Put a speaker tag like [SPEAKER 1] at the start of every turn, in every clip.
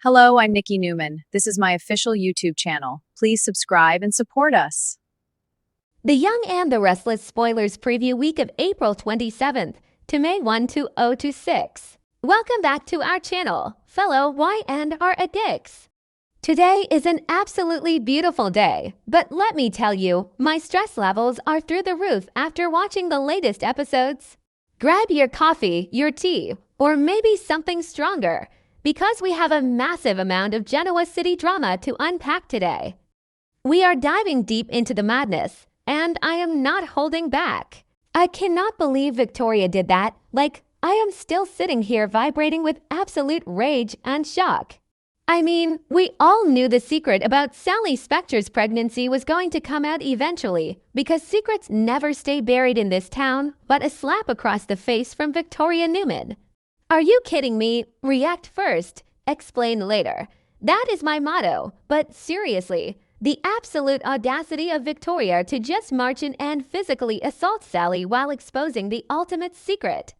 [SPEAKER 1] Hello, I'm Nikki Newman. This is my official YouTube channel. Please subscribe and support us.
[SPEAKER 2] The Young and the Restless spoilers preview week of April 27th to May 1, 2026. Welcome back to our channel, fellow Y&R addicts. Today is an absolutely beautiful day, but let me tell you, my stress levels are through the roof after watching the latest episodes. Grab your coffee, your tea, or maybe something stronger, because we have a massive amount of Genoa City drama to unpack today. We are diving deep into the madness, and I am not holding back. I cannot believe Victoria did that. I am still sitting here vibrating with absolute rage and shock. I mean, we all knew the secret about Sally Spectre's pregnancy was going to come out eventually, because secrets never stay buried in this town, but a slap across the face from Victoria Newman. Are you kidding me? React first, explain later. That is my motto, but seriously, the absolute audacity of Victoria to just march in and physically assault Sally while exposing the ultimate secret.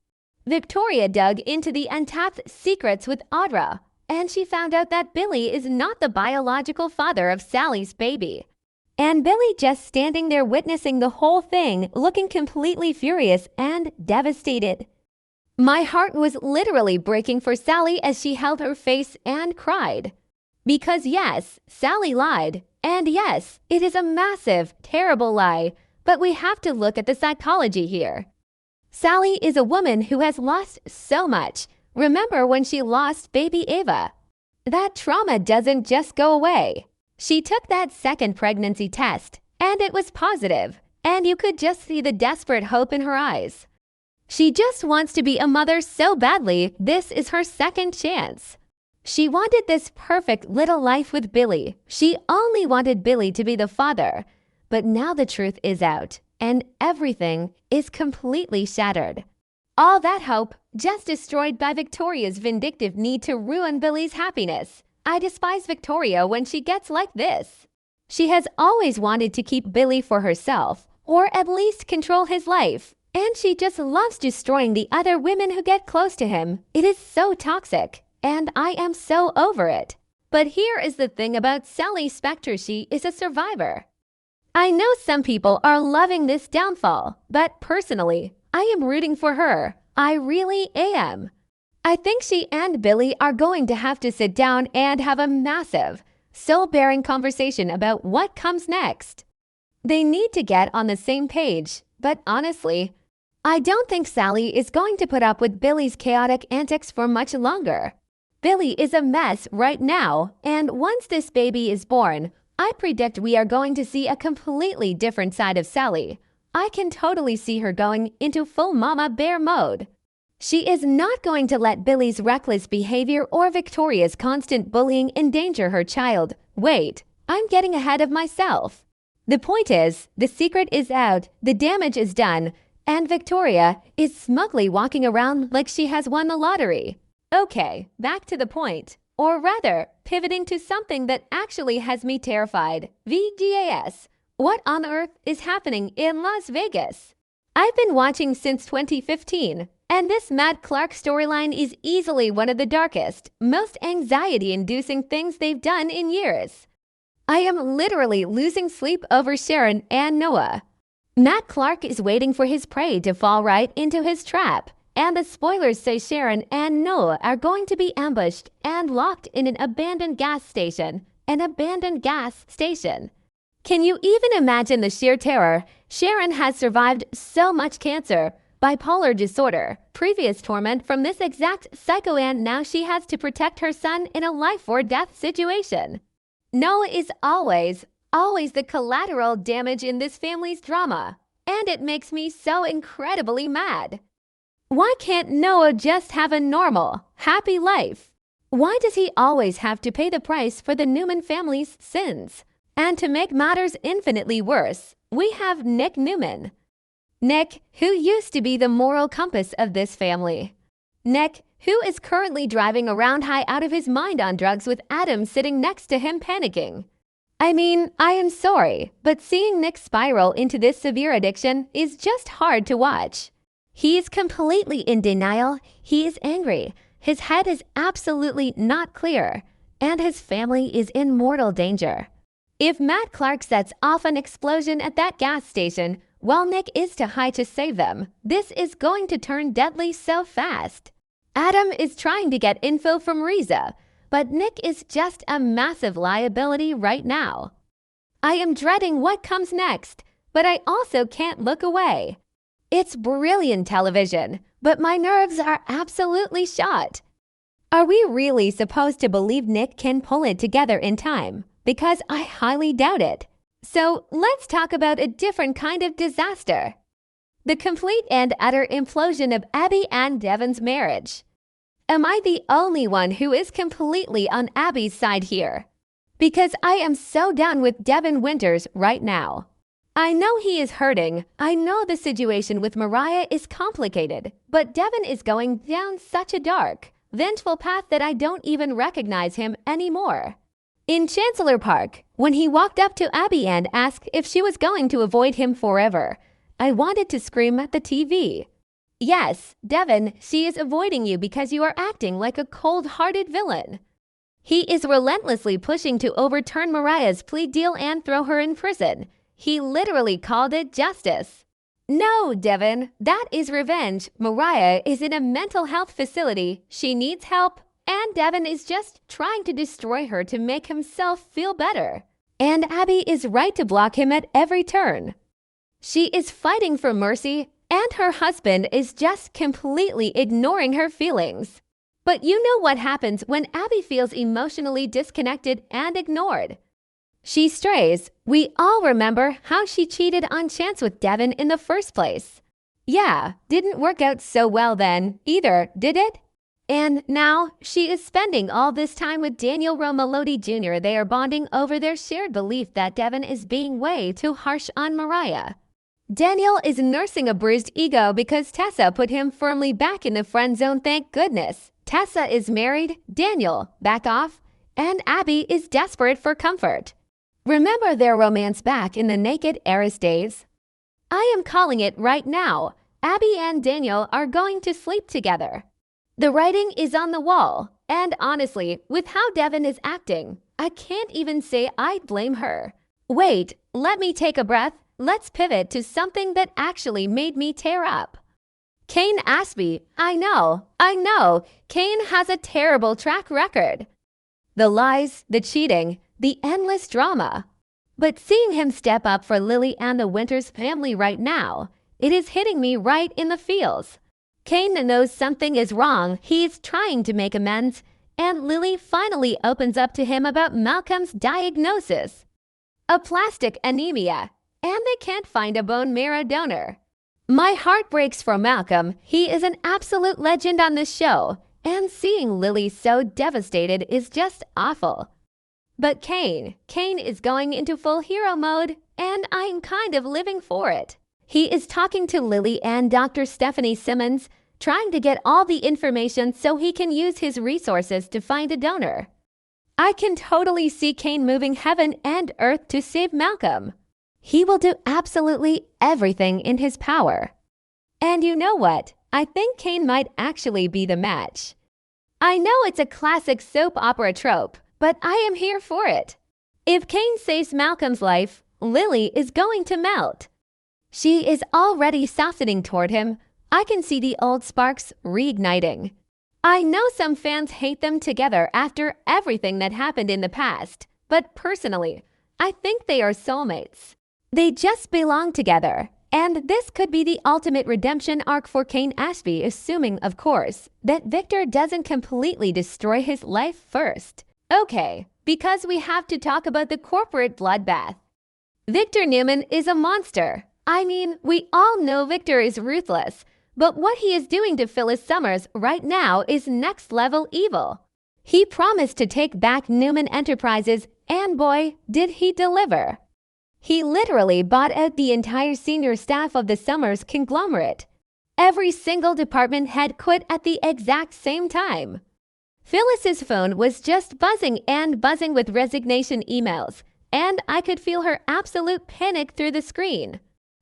[SPEAKER 2] Victoria dug into the untapped secrets with Audra, and she found out that Billy is not the biological father of Sally's baby. And Billy just standing there witnessing the whole thing, looking completely furious and devastated. My heart was literally breaking for Sally as she held her face and cried. Because yes, Sally lied, and yes, it is a massive, terrible lie, but we have to look at the psychology here. Sally is a woman who has lost so much. Remember when she lost baby Ava? That trauma doesn't just go away. She took that second pregnancy test, and it was positive, and you could just see the desperate hope in her eyes. She just wants to be a mother so badly, this is her second chance. She wanted this perfect little life with Billy. She only wanted Billy to be the father. But now the truth is out, and everything is completely shattered. All that hope just destroyed by Victoria's vindictive need to ruin Billy's happiness. I despise Victoria when she gets like this. She has always wanted to keep Billy for herself, or at least control his life. And she just loves destroying the other women who get close to him. It is so toxic, and I am so over it. But here is the thing about Sally Spectre, she is a survivor. I know some people are loving this downfall, but personally, I am rooting for her. I really am. I think she and Billy are going to have to sit down and have a massive, soul-bearing conversation about what comes next. They need to get on the same page, but honestly, I don't think Sally is going to put up with Billy's chaotic antics for much longer. Billy is a mess right now, and once this baby is born, I predict we are going to see a completely different side of Sally. I can totally see her going into full mama bear mode. She is not going to let Billy's reckless behavior or Victoria's constant bullying endanger her child. Wait, I'm getting ahead of myself. The point is, the secret is out, the damage is done, and Victoria is smugly walking around like she has won the lottery. Okay, back to the point. Or rather, pivoting to something that actually has me terrified. VGAS. What on earth is happening in Las Vegas? I've been watching since 2015, and this Matt Clark storyline is easily one of the darkest, most anxiety-inducing things they've done in years. I am literally losing sleep over Sharon and Noah. Matt Clark is waiting for his prey to fall right into his trap, and the spoilers say Sharon and Noah are going to be ambushed and locked in an abandoned gas station. An abandoned gas station. Can you even imagine the sheer terror? Sharon has survived so much cancer, bipolar disorder, previous torment from this exact psycho, and now she has to protect her son in a life or death situation. Noah is always the collateral damage in this family's drama, and it makes me so incredibly mad. Why can't Noah just have a normal, happy life? Why does he always have to pay the price for the Newman family's sins? And to make matters infinitely worse, we have Nick Newman. Nick, who used to be the moral compass of this family. Nick, who is currently driving around high out of his mind on drugs with Adam sitting next to him panicking. I mean, I am sorry, but seeing Nick spiral into this severe addiction is just hard to watch. He is completely in denial. He is angry. His head is absolutely not clear. and his family is in mortal danger. If Matt Clark sets off an explosion at that gas station while Nick is too high to save them, this is going to turn deadly so fast. Adam is trying to get info from Riza, but Nick is just a massive liability right now. I am dreading what comes next, but I also can't look away. It's brilliant television, but my nerves are absolutely shot. Are we really supposed to believe Nick can pull it together in time? Because I highly doubt it. So let's talk about a different kind of disaster. The complete and utter implosion of Abby and Devon's marriage. Am I the only one who is completely on Abby's side here? Because I am so down with Devon Winters right now. I know he is hurting. I know the situation with Mariah is complicated, but Devon is going down such a dark, vengeful path that I don't even recognize him anymore. In Chancellor Park, when he walked up to Abby and asked if she was going to avoid him forever, I wanted to scream at the TV. Yes, Devon, she is avoiding you because you are acting like a cold-hearted villain. He is relentlessly pushing to overturn Mariah's plea deal and throw her in prison. He literally called it justice. No, Devon, that is revenge. Mariah is in a mental health facility. She needs help, and Devon is just trying to destroy her to make himself feel better. And Abby is right to block him at every turn. She is fighting for mercy, and her husband is just completely ignoring her feelings. But you know what happens when Abby feels emotionally disconnected and ignored. She strays. We all remember how she cheated on Chance with Devon in the first place. Yeah, didn't work out so well then either, did it? And now she is spending all this time with Daniel Romalodi Jr. They are bonding over their shared belief that Devon is being way too harsh on Mariah. Daniel is nursing a bruised ego because Tessa put him firmly back in the friend zone, thank goodness. Tessa is married, Daniel, back off, and Abby is desperate for comfort. Remember their romance back in the Naked Heiress days? I am calling it right now. Abby and Daniel are going to sleep together. The writing is on the wall, and honestly, with how Devon is acting, I can't even say I'd blame her. Wait, let me take a breath. Let's pivot to something that actually made me tear up. Kane Ashby, I know. Kane has a terrible track record. The lies, the cheating, the endless drama. But seeing him step up for Lily and the Winters family right now, it is hitting me right in the feels. Kane knows something is wrong, he's trying to make amends, and Lily finally opens up to him about Malcolm's diagnosis. Aplastic anemia, and they can't find a bone marrow donor. My heart breaks for Malcolm. He is an absolute legend on this show, and seeing Lily so devastated is just awful. But Kane is going into full hero mode, and I'm kind of living for it. He is talking to Lily and Dr. Stephanie Simmons, trying to get all the information so he can use his resources to find a donor. I can totally see Kane moving heaven and earth to save Malcolm. He will do absolutely everything in his power. And you know what? I think Kane might actually be the match. I know it's a classic soap opera trope, but I am here for it. If Kane saves Malcolm's life, Lily is going to melt. She is already softening toward him. I can see the old sparks reigniting. I know some fans hate them together after everything that happened in the past, but personally, I think they are soulmates. They just belong together, and this could be the ultimate redemption arc for Kane Ashby, assuming, of course, that Victor doesn't completely destroy his life first. Okay, because we have to talk about the corporate bloodbath. Victor Newman is a monster. I mean, we all know Victor is ruthless, but what he is doing to Phyllis Summers right now is next-level evil. He promised to take back Newman Enterprises, and boy, did he deliver. He literally bought out the entire senior staff of the Summers conglomerate. Every single department head quit at the exact same time. Phyllis's phone was just buzzing with resignation emails, and I could feel her absolute panic through the screen.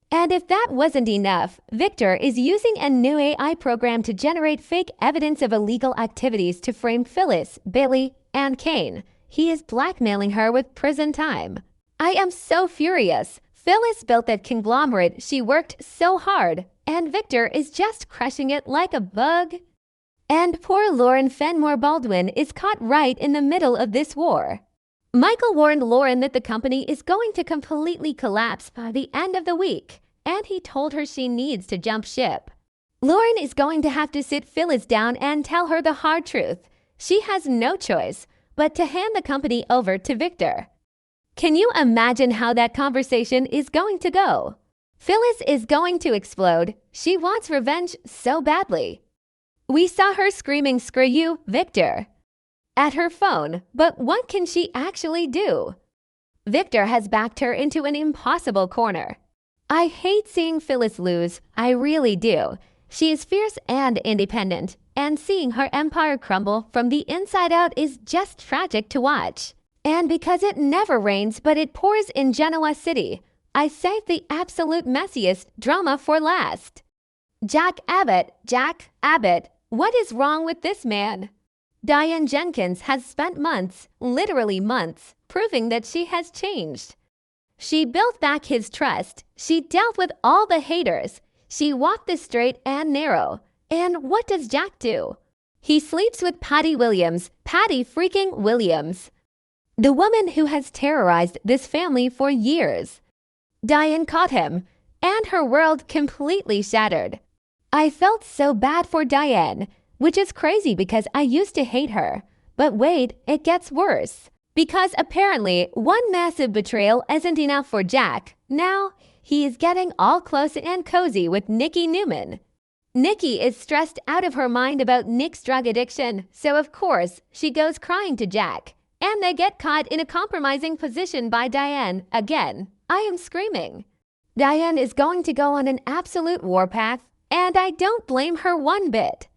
[SPEAKER 2] And if that wasn't enough, Victor is using a new AI program to generate fake evidence of illegal activities to frame Phyllis, Billy, and Kane. He is blackmailing her with prison time. I am so furious. Phyllis built that conglomerate she worked so hard, and Victor is just crushing it like a bug. And poor Lauren Fenmore Baldwin is caught right in the middle of this war. Michael warned Lauren that the company is going to completely collapse by the end of the week, and he told her she needs to jump ship. Lauren is going to have to sit Phyllis down and tell her the hard truth. She has no choice but to hand the company over to Victor. Can you imagine how that conversation is going to go? Phyllis is going to explode. She wants revenge so badly. We saw her screaming, "Screw you, Victor," at her phone, but what can she actually do? Victor has backed her into an impossible corner. I hate seeing Phyllis lose, I really do. She is fierce and independent, and seeing her empire crumble from the inside out is just tragic to watch. And because it never rains but it pours in Genoa City, I saved the absolute messiest drama for last. Jack Abbott, what is wrong with this man? Diane Jenkins has spent months, literally months, proving that she has changed. She built back his trust. She dealt with all the haters. She walked the straight and narrow. And what does Jack do? He sleeps with Patty Williams, Patty freaking Williams, the woman who has terrorized this family for years. Diane caught him, and her world completely shattered. I felt so bad for Diane, which is crazy because I used to hate her. But wait, it gets worse. Because apparently one massive betrayal isn't enough for Jack. Now he is getting all close and cozy with Nikki Newman. Nikki is stressed out of her mind about Nick's drug addiction, so of course she goes crying to Jack. And they get caught in a compromising position by Diane again. I am screaming. Diane is going to go on an absolute warpath, and I don't blame her one bit.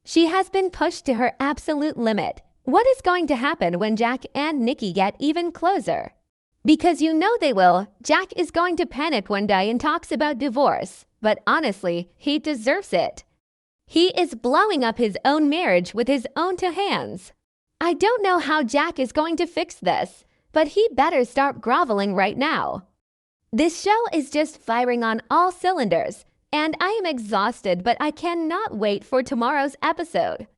[SPEAKER 2] She has been pushed to her absolute limit. What is going to happen when Jack and Nikki get even closer? Because you know they will, Jack is going to panic when Diane talks about divorce. But honestly, he deserves it. He is blowing up his own marriage with his own two hands. I don't know how Jack is going to fix this, but he better start groveling right now. This show is just firing on all cylinders, and I am exhausted, but I cannot wait for tomorrow's episode.